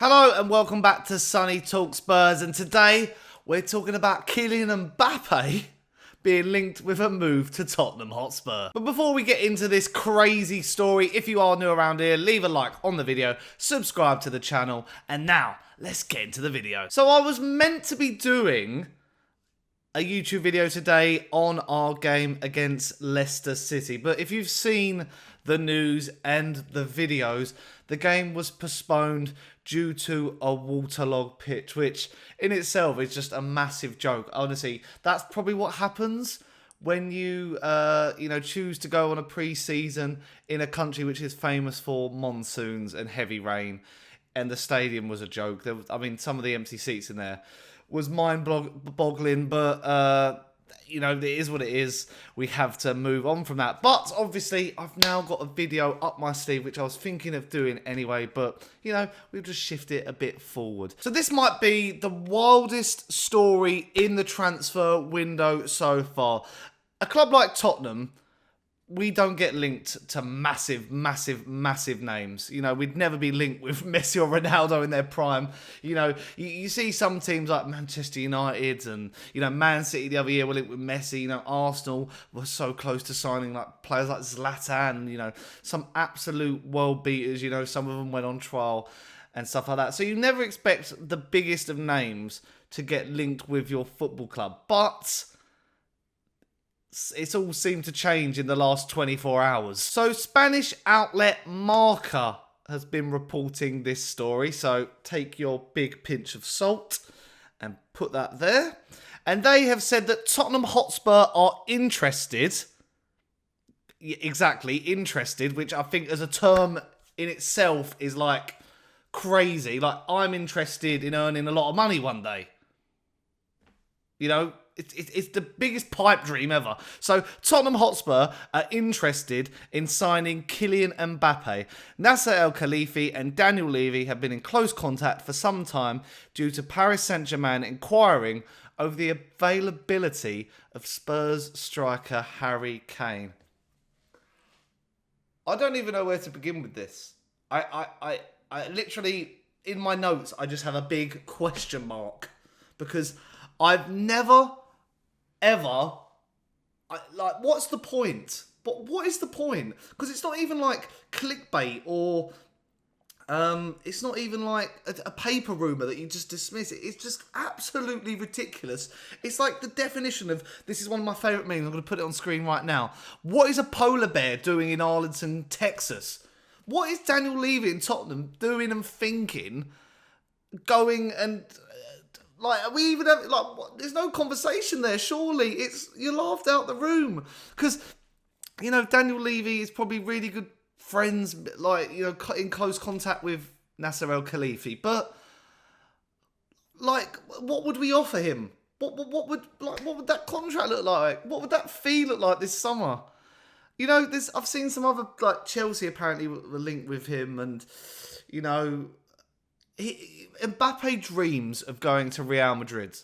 Hello and welcome back to Sonny Talk Spurs, and today we're talking about Kylian Mbappe being linked with a move to Tottenham Hotspur. But before we get into this crazy story, if you are new around here, leave a like on the video, subscribe to the channel, and now let's get into the video. So I was meant to be doing a YouTube video today on our game against Leicester City, but if you've seen the news and the videos, the game was postponed due to a waterlogged pitch, which in itself is just a massive joke. Honestly, that's probably what happens when you choose to go on a pre-season in a country which is famous for monsoons and heavy rain, and the stadium was a joke. Some of the empty seats in there was mind-boggling, but it is what it is. We have to move on from that. But obviously, I've now got a video up my sleeve, which I was thinking of doing anyway, but, we'll just shift it a bit forward. So this might be the wildest story in the transfer window so far. A club like Tottenham, we don't get linked to massive names. We'd never be linked with Messi or Ronaldo in their prime. You see some teams like Manchester United and, Man City the other year were linked with Messi. Arsenal were so close to signing like players like Zlatan, some absolute world beaters. Some of them went on trial and stuff like that. So you never expect the biggest of names to get linked with your football club. But it's all seemed to change in the last 24 hours. So Spanish outlet MARCA has been reporting this story. So take your big pinch of salt and put that there. And they have said that Tottenham Hotspur are interested. Exactly, interested, which I think as a term in itself is like crazy. Like, I'm interested in earning a lot of money one day. It's the biggest pipe dream ever. So Tottenham Hotspur are interested in signing Kylian Mbappe. Nasser Al-Khelaifi and Daniel Levy have been in close contact for some time due to Paris Saint-Germain inquiring over the availability of Spurs striker Harry Kane. I don't even know where to begin with this. I literally, in my notes, I just have a big question mark, because I've never, ever, what's the point? But what is the point? Because it's not even like clickbait or it's not even like a paper rumour that you just dismiss it. It's just absolutely ridiculous. It's like the definition of, this is one of my favourite memes, I'm going to put it on screen right now. What is a polar bear doing in Arlington, Texas? What is Daniel Levy in Tottenham doing and thinking, going and... we even have, there's no conversation there, surely. You're laughed out the room. Because, Daniel Levy is probably really good friends, in close contact with Nasser Al-Khelaifi. But, what would we offer him? What would that contract look like? What would that fee look like this summer? I've seen some other, Chelsea apparently were linked with him, and, Mbappe dreams of going to Real Madrid.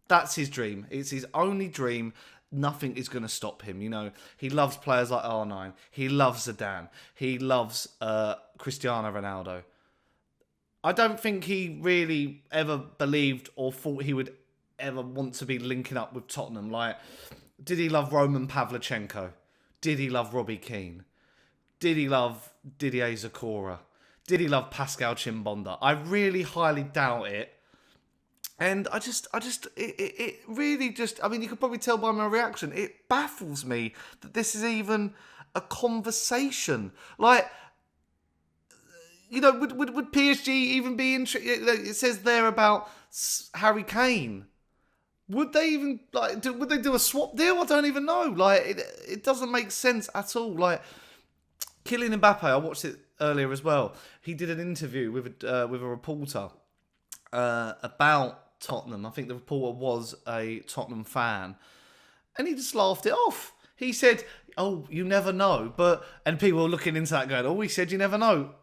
That's his dream. It's his only dream. Nothing is going to stop him. He loves players like R9. He loves Zidane. He loves Cristiano Ronaldo. I don't think he really ever believed or thought he would ever want to be linking up with Tottenham. Did he love Roman Pavlyuchenko? Did he love Robbie Keane? Did he love Didier Zakora? Did he love Pascal Chimbonda? I really highly doubt it. And it really just, you could probably tell by my reaction, it baffles me that this is even a conversation. Would PSG even be interested? It says there about Harry Kane. Would they even, would they do a swap deal? I don't even know. It doesn't make sense at all. Kylian Mbappe, I watched it earlier as well. He did an interview with a reporter about Tottenham. I think the reporter was a Tottenham fan, and he just laughed it off. He said, "Oh, you never know," and people were looking into that, going, "Oh, he said you never know."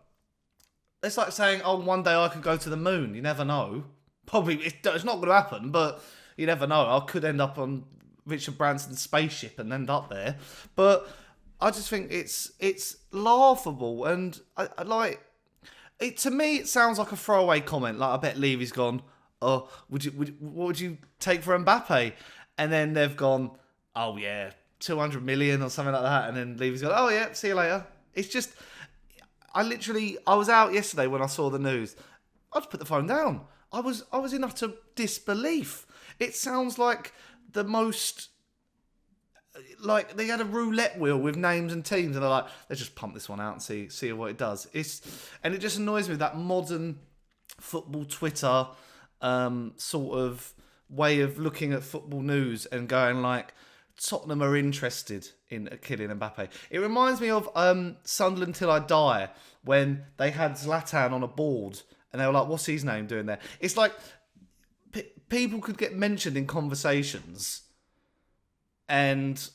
It's like saying, "Oh, one day I could go to the moon." You never know. Probably it's not going to happen, but you never know. I could end up on Richard Branson's spaceship and end up there, but I just think it's laughable, and I to me, it sounds like a throwaway comment. Like, I bet Levy's gone, oh, what would you take for Mbappe? And then they've gone, oh yeah, 200 million or something like that. And then Levy's gone, oh yeah, see you later. It's just, I was out yesterday when I saw the news. I just put the phone down. I was in utter disbelief. It sounds like the most, like they had a roulette wheel with names and teams, and they're like, let's just pump this one out and see what it does. And it just annoys me, that modern football Twitter sort of way of looking at football news and going like, Tottenham are interested in Kylian Mbappe. It reminds me of Sunderland Till I Die, when they had Zlatan on a board and they were like, what's his name doing there? It's like people could get mentioned in conversations, and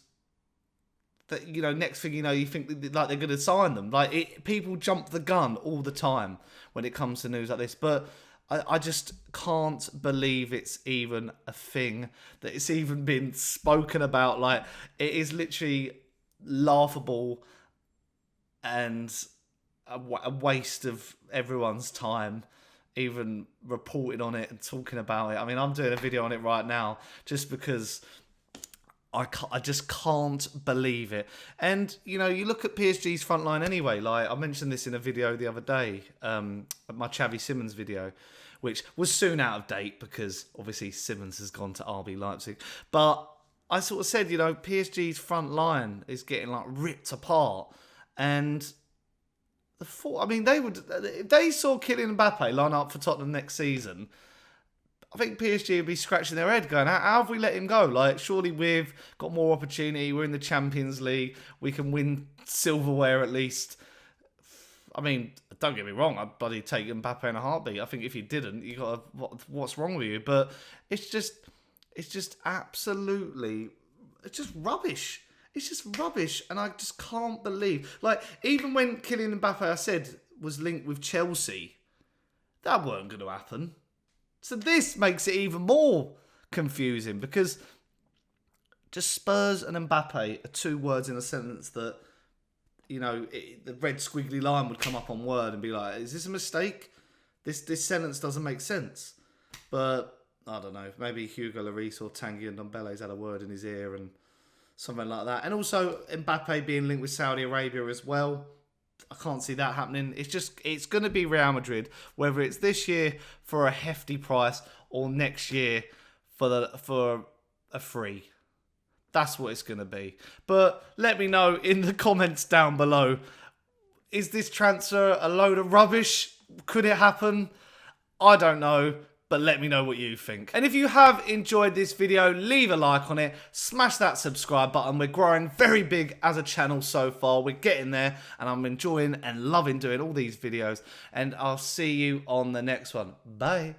that, you know, next thing you know, you think like they're going to sign them. Like people jump the gun all the time when it comes to news like this, but I just can't believe it's even a thing, that it's even been spoken about. Like, it is literally laughable and a waste of everyone's time even reporting on it and talking about it. I mean, I'm doing a video on it right now just because I just can't believe it. And, you know, you look at PSG's front line anyway. Like, I mentioned this in a video the other day, my Xavi Simons video, which was soon out of date because obviously Simons has gone to RB Leipzig. But I sort of said, you know, PSG's front line is getting like ripped apart. And if they saw Kylian Mbappe line up for Tottenham next season, I think PSG would be scratching their head going, how have we let him go? Like, surely we've got more opportunity. We're in the Champions League. We can win silverware at least. I mean, don't get me wrong, I'd bloody take Mbappe in a heartbeat. I think if you didn't, you got what's wrong with you? But it's just absolutely, it's just rubbish. It's just rubbish, and I just can't believe. Like, even when Kylian Mbappe, I said, was linked with Chelsea, that weren't going to happen. So this makes it even more confusing, because just Spurs and Mbappe are two words in a sentence that, you know, the red squiggly line would come up on Word and be like, is this a mistake? This sentence doesn't make sense. But I don't know, maybe Hugo Lloris or Tanguy Ndombele's had a word in his ear and something like that. And also Mbappe being linked with Saudi Arabia as well. I can't see that happening. It's going to be Real Madrid, whether it's this year for a hefty price or next year for a free. That's what it's going to be. But let me know in the comments down below. Is this transfer a load of rubbish? Could it happen? I don't know. But let me know what you think. And if you have enjoyed this video, leave a like on it. Smash that subscribe button. We're growing very big as a channel so far. We're getting there. And I'm enjoying and loving doing all these videos. And I'll see you on the next one. Bye.